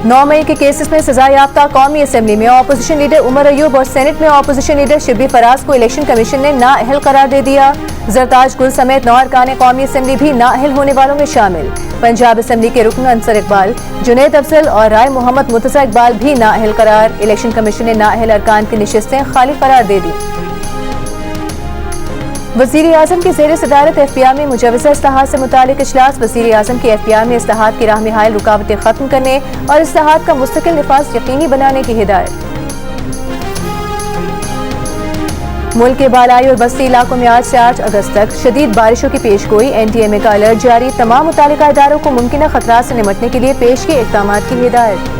9 मई के केसेस में सजा याफ्ता कौमी असम्बली में ऑपोजिशन लीडर उमर अयूब और सेनेट में ऑपोजिशन लीडर शिबली फराज को इलेक्शन कमीशन ने नाअहल करार दे दिया। जरताज गुल समेत 9 अरकान कौमी असम्बली भी नाअहल होने वालों में शामिल। पंजाब असम्बली के रुकन अंसर इकबाल, जुनैद अफजल और राय मोहम्मद मुर्तजा इकबाल भी नाअहल करार। इलेक्शन कमीशन ने नाअहल अरकान की नशिस्तें खाली करार दे दी। वज़ीर आज़म की ज़ेर सदारत एफपीआर में मुजवज़ा इस्लाहात से मुतालिक इजलास। वज़ीर आज़म की एफपीआर में इस्लाहात की राह में हायल रुकावटें खत्म करने और इस्लाहात का मुस्तकिल निफाज यकीनी बनाने की हिदायत। मुल्क के बालाई और बस्ती इलाकों में आज से 8 अगस्त तक शदीद बारिशों की पेशगोई। एनडीएमए का अलर्ट जारी। तमाम मुतालिका इदारों को मुमकिन खतरात से निपटने के लिए पेश किए इक़दाम की हिदायत।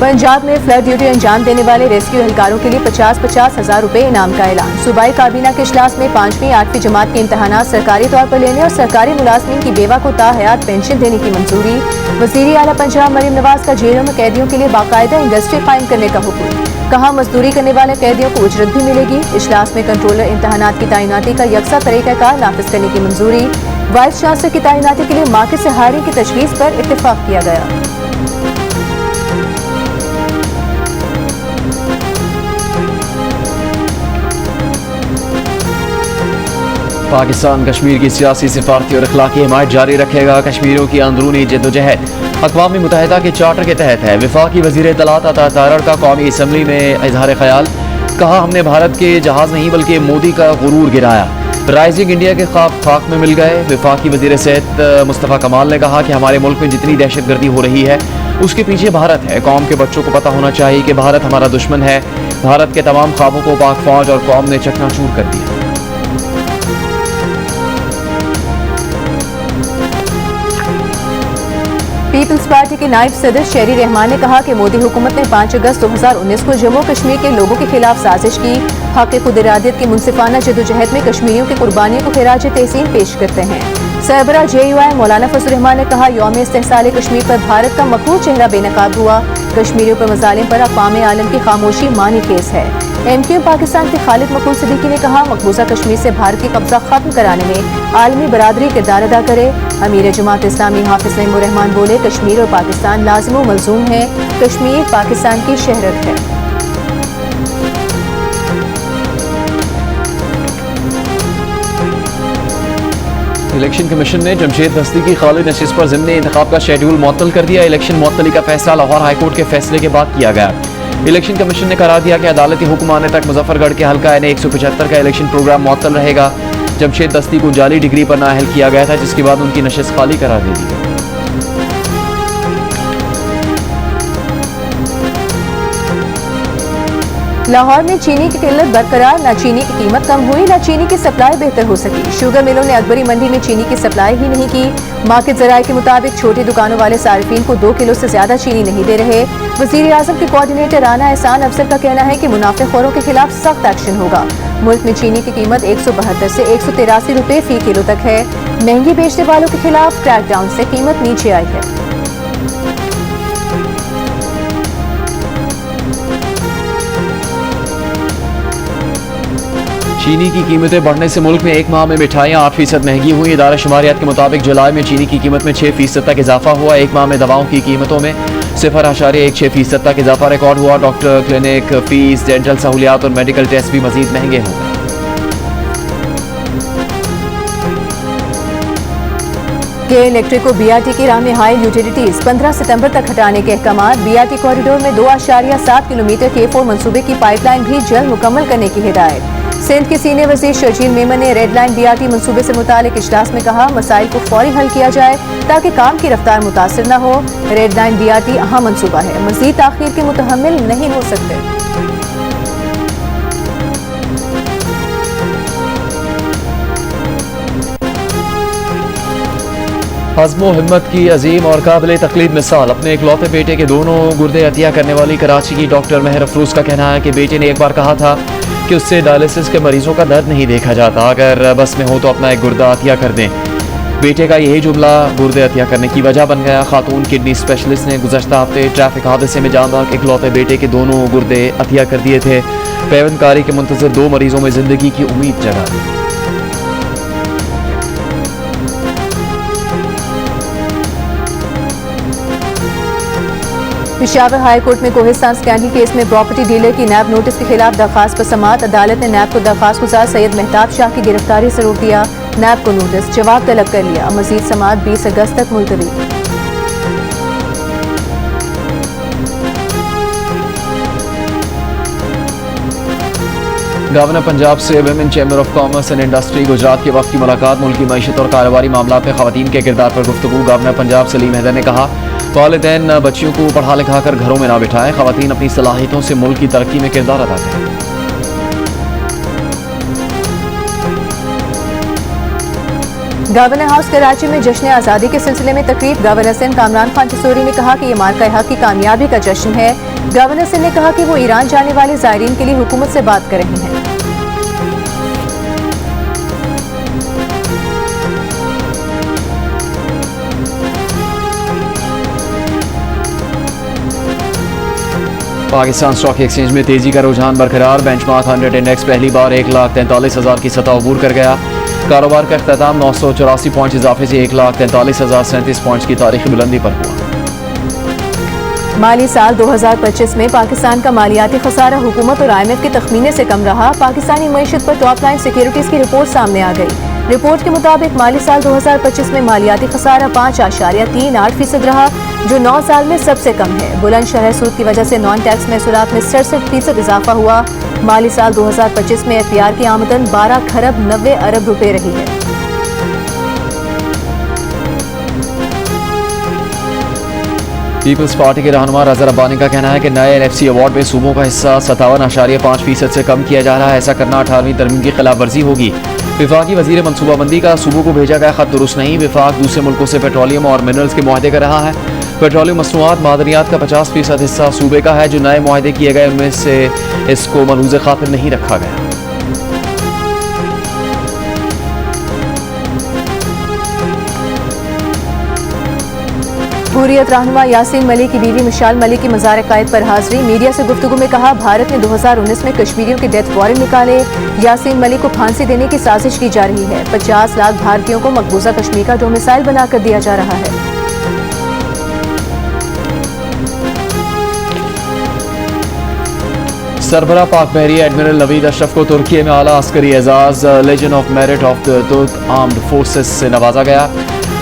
पंजाब में फ्लड ड्यूटी अंजाम देने वाले रेस्क्यू एहलकारों के लिए 50-50 हज़ार रुपए इनाम का ऐलान। सूबाई काबीना के इजलास में 5वीं 8वीं जमात के इम्तहानात सरकारी तौर पर लेने और सरकारी मुलाजमीन की बेवा को ताहयात पेंशन देने की मंजूरी। वज़ीर आला पंजाब मरीम नवाज का जेलों में कैदियों के लिए बाकायदा इंडस्ट्री कायम करने का हुक्म। कहा मजदूरी करने वाले कैदियों को उजरत भी मिलेगी। इजलास में कंट्रोलर इम्तहानात की तैनाती का यकसा तरीक़ाकार नाफिज करने की मंजूरी। वाइस चांसलर की तैनाती के लिए मार्केट से हायरिंग की तजवीज़ पर इत्तेफाक किया गया। पाकिस्तान कश्मीर की सियासी, सिफारती और अखलाकी हिमायत जारी रखेगा। कश्मीरियों की अंदरूनी जद्दोजहद अक़वाम मुत्तहिदा के चार्टर के तहत है। वफाकी वज़ीर इत्तलात अता तारड़ का कौमी असम्बली में इजहार ख्याल। कहा हमने भारत के जहाज नहीं बल्कि मोदी का गुरूर गिराया। राइजिंग इंडिया के ख्वाब खाक में मिल गए। वफाकी वज़ीर सेहत मुस्तफ़ा कमाल ने कहा कि हमारे मुल्क में जितनी दहशतगर्दी हो रही है उसके पीछे भारत है। कौम के बच्चों को पता होना चाहिए कि भारत हमारा दुश्मन है। भारत के तमाम ख्वाबों को पाक फौज और कौम ने चकनाचूर कर दिया। पीपल्स पार्टी के नायब सदर शेरी रहमान ने कहा कि मोदी हुकूमत ने 5 अगस्त 2019 को जम्मू कश्मीर के लोगों के खिलाफ साजिश की। हक़ खुद इरादियत की मुनसिफाना जदोजहद में कश्मीरियों की कुर्बानियों को खिराज तहसीन पेश करते हैं। सरबरा JUI मौलाना फजल रहमान ने कहा यौम इस्तेहसाल कश्मीर पर भारत का मकबूल चेहरा बेनकाब हुआ। कश्मीरियों पर मज़ालिम पर अक़वाम आलम की खामोशी मानी खेज है। MQ पाकिस्तान के खालिद मकबूल सिद्दीकी ने कहा मकबूजा कश्मीर से भारत की कब्जा खत्म कराने में आलमी बरादरी किरदार अदा करे। अमीर जमात इस्लामी हाफिज नईमुर रहमान बोले कश्मीर और पाकिस्तान लाजिम व मलजूम है। कश्मीर पाकिस्तान की शहरत है। इलेक्शन कमीशन ने जमशेद दस्ती की खाली नशिस्त पर ज़िम्नी इंतखाब का शेड्यूल मुअत्तल कर दिया। इलेक्शन मुअत्तली का फैसला लाहौर हाईकोर्ट के फैसले के बाद किया गया। इलेक्शन कमीशन ने करार दिया कि अदालती हुक्म आने तक मुजफ्फरगढ़ के हल्का NA 175 का इलेक्शन प्रोग्राम मुअत्तल रहेगा। जमशेद दस्ती को जाली डिग्री पर नाअहल किया गया था जिसके बाद उनकी नशिस्त खाली करार दे दी गई। लाहौर में चीनी की किल्लत बरकरार। न चीनी की कीमत कम हुई न चीनी की सप्लाई बेहतर हो सकी। शुगर मिलों ने अकबरी मंडी में चीनी की सप्लाई ही नहीं की। मार्केट ज़राए के मुताबिक छोटी दुकानों वाले सार्फिन को 2 किलो से ज्यादा चीनी नहीं दे रहे। वज़ीर आज़म के कोऑर्डिनेटर राना एहसान अफसर का कहना है कि मुनाफेखोरों के खिलाफ सख्त एक्शन होगा। मुल्क में चीनी की कीमत 172 से 183 रुपए फी किलो तक है। महंगी बेचने वालों के खिलाफ क्रैकडाउन से कीमत नीचे आई है। चीनी की कीमतें बढ़ने से मुल्क में एक माह में मिठाइयाँ 8% महंगी हुई। इदारा शुमारियात के मुताबिक जुलाई में चीनी की कीमत में 6% तक इजाफा हुआ। एक माह में दवाओं की कीमतों में 0.16% तक इजाफा रिकॉर्ड हुआ। डॉक्टर, क्लिनिक, फीस, डेंटल सहूलियात और मेडिकल टेस्ट भी मजीद महंगे हो गए। के इलेक्ट्रिक को BRT की राह में हाई यूटिलिटीज 15 सितंबर तक हटाने के अहकाम। BRT कॉरिडोर में 2.7 किलोमीटर K4 मंसूबे की पाइपलाइन भी जल्द मुकम्मल करने की हिदायत। सिंध के सीनियर वज़ीर शर्जील मेमन ने रेड लाइन BRT मंसूबे से मुतालिक इजलास में कहा मसाइल को फौरी हल किया जाए ताकि काम की रफ्तार मुतासिर न हो। रेड लाइन BRT अहम मंसूबा है, मज़ीद ताख़ीर के मुतहम्मिल नहीं हो सकते। हज़्म हिम्मत की अजीम और काबिल तकलीद मिसाल अपने इकलौते बेटे के दोनों गुर्दे अतिया करने वाली कराची की डॉक्टर महर अफरोज का कहना है कि बेटे ने एक बार कहा था कि उससे डायलिसिस के मरीजों का दर्द नहीं देखा जाता, अगर बस में हो तो अपना एक गुर्दा अतिया कर दें। बेटे का यही जुमला गुर्दे अतिया करने की वजह बन गया। खातून किडनी स्पेशलिस्ट ने गुज़श्ता हफ्ते ट्रैफिक हादसे में जान बाग इकलौते बेटे के दोनों गुर्दे अतिया कर दिए थे। पेवंदकारी के मुंतज़िर 2 मरीजों में जिंदगी की उम्मीद जगा दी। पेशावर हाई कोर्ट में कोहिस्तान स्कैंडल केस में प्रॉपर्टी डीलर की नैब नोटिस के खिलाफ दरखास्त पर समाअत। अदालत ने नैब को दरखास्त गुजार सैयद मेहताब शाह की गिरफ्तारी से रोक दिया। नैब को नोटिस जवाब तलब कर लिया। मजीद समाअत 20 अगस्त तक मुलतवी। गवर्नर पंजाब से women chamber of commerce and industry Gujarat के वक्त की मुलाकात। मुल्की मईशत और कारोबारी मामला में खवातीन के किरदार पर गुफ्तगू। गवर्नर पंजाब सलीम हैदर ने कहा, वालिदैन बच्चियों को पढ़ा लिखा कर घरों में ना बिठाएं, खवातीन अपनी सलाहियतों से मुल्क की तरक्की में किरदार अदा करें। गवर्नर हाउस कराची में जश्न आज़ादी के सिलसिले में तकरीब। गवर्नर सिंध कामरान खान टिसोरी ने कहा कि ये मार्का हक की कामयाबी का जश्न है। गवर्नर सिंध ने कहा कि वो ईरान जाने वाले ज़ायरीन के लिए हुकूमत से बात कर रहे हैं। पाकिस्तान स्टॉक एक्सचेंज में तेजी का रुझान बरकरार। बेंचमार्क 100 इंडेक्स पहली बार 1,43,000 की सतह अबूर कर गया। कारोबार का अख्ताम 984 पॉइंट इजाफे से 1,43,037 पॉइंट्स की तारीखी बुलंदी पर हुआ। माली साल 2025 में पाकिस्तान का मालियाती खसारा हुकूमत और IMF के तखमीने से कम रहा। पाकिस्तानी मईशत पर टॉप लाइन सिक्योरिटीज की रिपोर्ट सामने आ गई। रिपोर्ट के मुताबिक माली साल 2025 में मालियाती खसारा 5.38% रहा, जो 9 साल में सबसे कम है। बुलंद शरह सूद की वजह से नॉन टैक्स महसूलात में 67% इजाफा हुआ। माली साल 2025 में FPR की आमदन 12 खरब 90 अरब रुपए रही है। पीपल्स पार्टी के रहनुमा रज़ा रब्बानी का कहना है कि नए NFC अवार्ड में सूबों का हिस्सा 57.5% से कम किया जा रहा है। ऐसा करना 18वीं तरमीम की खिलाफ वर्जी होगी। विफाकी वजीर मनसूबाबंदी का सूबों को भेजा गया खत दुरुस्त नहीं। विफाक दूसरे मुल्कों से पेट्रोलियम और मिनरल्स के मुआहदे कर रहा है। पेट्रोलियम मसनूआत मादनियात का 50% हिस्सा सूबे का है। जो नए मुआहदे किए गए उनमें से इसको मलूज़ खातिर नहीं रखा गया। हुर्रियत रहनुमा यासीन मलिक की बीवी मिशाल मलिक की मज़ार कायद पर हाजिरी। मीडिया से गुफ्तगू में कहा, भारत ने 2019 में कश्मीरियों के डेथ वारंट निकाले। यासीन मलिक को फांसी देने की साजिश की जा रही है। 50 लाख भारतीयों को मकबूजा कश्मीर का डोमिसाइल बनाकर दिया जा रहा है। सरबरा पाक बहरिया एडमिरल नवीद अशरफ को तुर्की में आला अस्करी एजाज legend of merit of the Turk armed forces से नवाजा गया।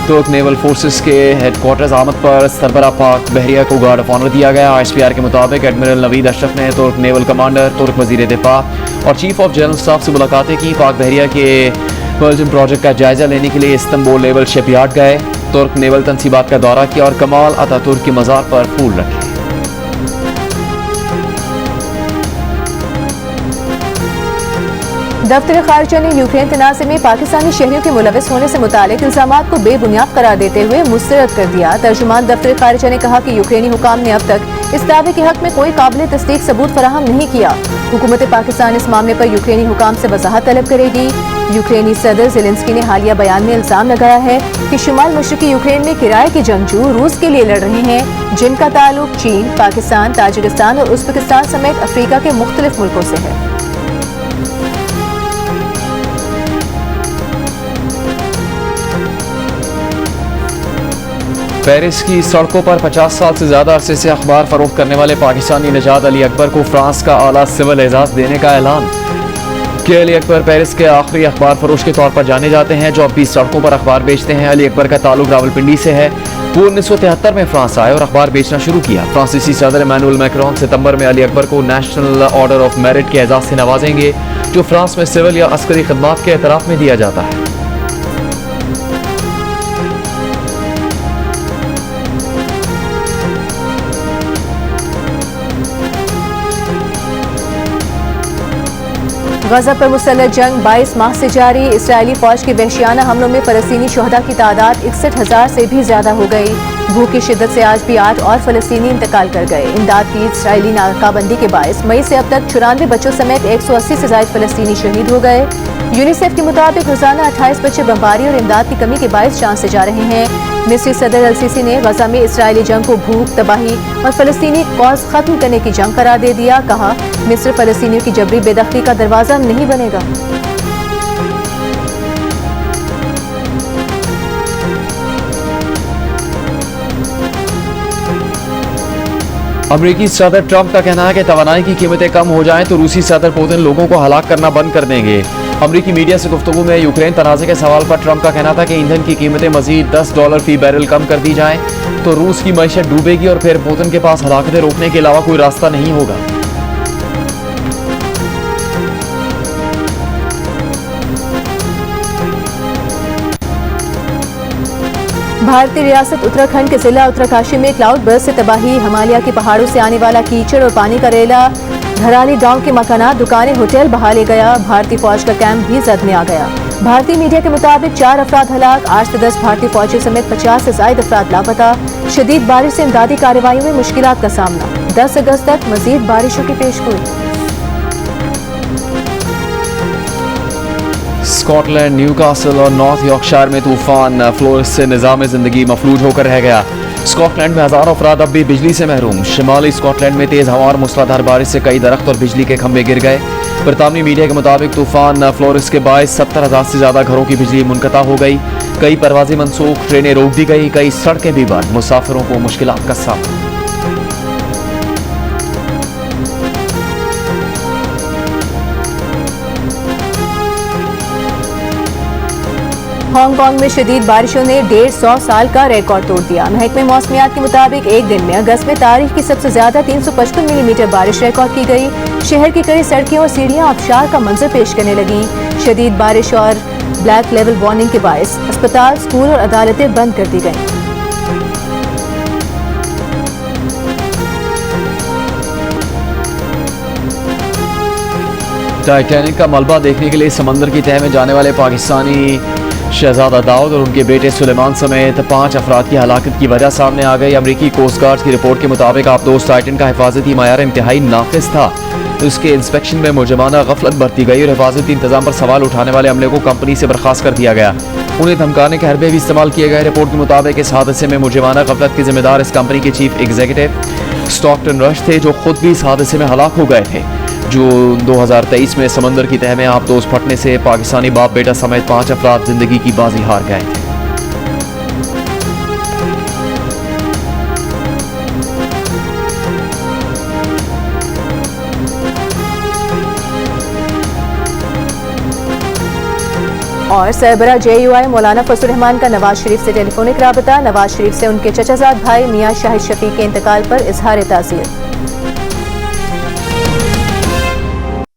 तुर्क नेवल फोर्सेस के हेडक्वार्टर्स आमद पर सरबरा पाक बहरिया को गार्ड ऑफ ऑनर दिया गया। ISPR के मुताबिक एडमिरल नवीद अशरफ ने तुर्क नेवल कमांडर, तुर्क वजीर दिफा और चीफ ऑफ जनरल स्टाफ से मुलाकातें की। पाक बहरिया के पर्जन प्रोजेक्ट का जायजा लेने के लिए इस्तांबुल नेवल शिपयार्ड गए। तुर्क नेवल तनसीबात का दौरा किया और कमाल अतातुर्क की मज़ार पर फूल रखे। दफ्तर खारजा ने यूक्रेन तनाज़े में पाकिस्तानी शहरियों के मुलविस होने से मुतालिक इल्जामात को बेबुनियाद करार देते हुए मुस्तरद कर दिया। तर्जुमान दफ्तर खारजा ने कहा कि यूक्रेनी हुकाम ने अब तक इस दावे के हक में कोई काबिल तस्दीक सबूत फराहम नहीं किया। हुकूमत पाकिस्तान इस मामले पर यूक्रेनी हुकाम से वजाहत तलब करेगी। यूक्रेनी सदर ज़ेलेंस्की ने हालिया बयान में इल्जाम लगाया है कि शुमाल मशरकी यूक्रेन में किराए के जंगजू रूस के लिए लड़ रहे हैं, जिनका ताल्लुक चीन, पाकिस्तान, ताजिकिस्तान और उज़्बेकिस्तान समेत अफ्रीका के मुख्तलिफ मुल्कों से है। पेरिस की सड़कों पर 50 साल से ज़्यादा अरसे से अखबार फरोख्त करने वाले पाकिस्तानी निजात अली अकबर को फ्रांस का आला सिविल एजाज देने का ऐलान। के अली अकबर पेरिस के आखिरी अखबार फरोश के तौर पर जाने जाते हैं जो अब भी सड़कों पर अखबार बेचते हैं। अली अकबर का ताल्लुक रावलपिंडी से है। वो 1973 में फ्रांस आए और अखबार बेचना शुरू किया। फ्रांसीसी सदर इमैनुअल मैक्रोन सितंबर में अली अकबर को नेशनल ऑर्डर ऑफ मेरिट के एजाज से नवाजेंगे, जो फ्रांस में सिविल या अस्करी खदमात के एतराफ में दिया जाता है। गजा पर मुसल्लह जंग 22 माह से जारी। इसराइली फौज के वहशियाना हमलों में फलस्तीनी शहदा की तादाद 61,000 से भी ज्यादा हो गई। भूख की शिद्दत से आज भी 8 और फलस्तीनी इंतकाल कर गए। इमदाद की इसराइली नाकाबंदी के बायस मई से अब तक 94 बच्चों समेत 180 से ज्यादा फलस्तीनी शहीद हो गए। यूनिसेफ के मुताबिक रोजाना 28 बच्चे बमबारी और इमदाद की कमी के बायस जान से जा रहे हैं। मिस्री सदर अल-सीसी ने गजा में इसराइली जंग को भूख, तबाही और फलस्तीनी कॉज खत्म करने की जंग करार दे दिया। कहा, मिस्र फलस्तीनियों की जबरी बेदखली का दरवाजा नहीं बनेगा। अमरीकी सदर ट्रंप का कहना है कि तवानाई की कीमतें कम हो जाएं तो रूसी सदर पुतिन लोगों को हलाक करना बंद कर देंगे। अमरीकी मीडिया से गुफ्तगू में यूक्रेन तनाज़े के सवाल पर ट्रंप का कहना था कि ईंधन की कीमतें मजीद $10 फी बैरल कम कर दी जाएं तो रूस की मईशत डूबेगी और फिर पुतिन के पास हलाकतें रोकने के अलावा कोई रास्ता नहीं होगा। भारतीय रियासत उत्तराखंड के जिला उत्तरकाशी में क्लाउड बर्स्ट से तबाही, हिमालय के पहाड़ों से आने वाला कीचड़ और पानी का रेला धराली गांव के मकानात, दुकानें, होटल बहा ले गया। भारतीय फौज का कैंप भी जद में आ गया। भारतीय मीडिया के मुताबिक 4 अफराद हलाक, 8 से 10 भारतीय फौजी समेत 50 से ज्यादा अफराद लापता। शदीद बारिश से इमदादी कार्रवाई में मुश्किलात का सामना, 10 अगस्त तक मजीद बारिशों की पेशगोई। स्कॉटलैंड, न्यूकासल और नॉर्थ यॉर्कशायर में तूफान फ्लोरेंस से निज़ाम ज़िंदगी मफलूज होकर रह गया। स्कॉटलैंड में हज़ारों अफराद अब भी बिजली से महरूम। शिमाली स्कॉटलैंड में तेज़ हवा और मूसलाधार बारिश से कई दरख्त और बिजली के खंभे गिर गए। बरतानवी मीडिया के मुताबिक तूफान फ्लोरेंस के बायस 70,000 से ज़्यादा घरों की बिजली मुनक़ता हो गई। कई परवाजें मनसूख, ट्रेनें रोक दी गई, कई सड़कें भी बंद। मुसाफिरों को मुश्किलात का सामना। हांगकांग में शदीद बारिशों ने 150 साल का रिकॉर्ड तोड़ दिया। महकमे मौसमियात के मुताबिक एक दिन में अगस्त में तारीख की सबसे ज्यादा 355 मिलीमीटर बारिश रिकॉर्ड की गई। शहर की कई सड़कें और सीढ़ियां आबशार का मंजर पेश करने लगी। शदीद बारिश और ब्लैक लेवल वार्निंग के बायस अस्पताल, स्कूल और अदालतें बंद कर दी गई। टाइटैनिक का मलबा देखने के लिए समंदर की तह में जाने वाले पाकिस्तानी शहजादा दाऊद और उनके बेटे सुलेमान समेत 5 अफराद की हलाकत की वजह सामने आ गई। अमरीकी कोस्ट गार्ड की रिपोर्ट के मुताबिक आबदोज टाइटन का हिफाजती मायार इंतहाई नाकिस था। उसके इंस्पेक्शन में मुजरमाना गफलत बरती गई और हिफाजती इंतजाम पर सवाल उठाने वाले अमले को कंपनी से बर्खास्त कर दिया गया। उन्हें धमकाने के हरबे भी इस्तेमाल किए गए। रिपोर्ट के मुताबिक इस हादसे में मुजरमाना गफलत के जिम्मेदार इस कंपनी के चीफ एग्जीक्यूटिव स्टॉकटन रश थे, जो खुद भी इस हादसे में हलाक हो गए थे। जून 2023 में समंदर की तह में आबदोज फटने से पाकिस्तानी बाप बेटा समेत 5 अफराद जिंदगी की बाजी हार गए थे। और सरबरा JUI मौलाना फजल रहमान का नवाज शरीफ से टेलीफोनिक राबता। नवाज शरीफ से उनके चचाजाद भाई मियां शाहिद शफीक के इंतकाल पर इजहार ताज़ियत।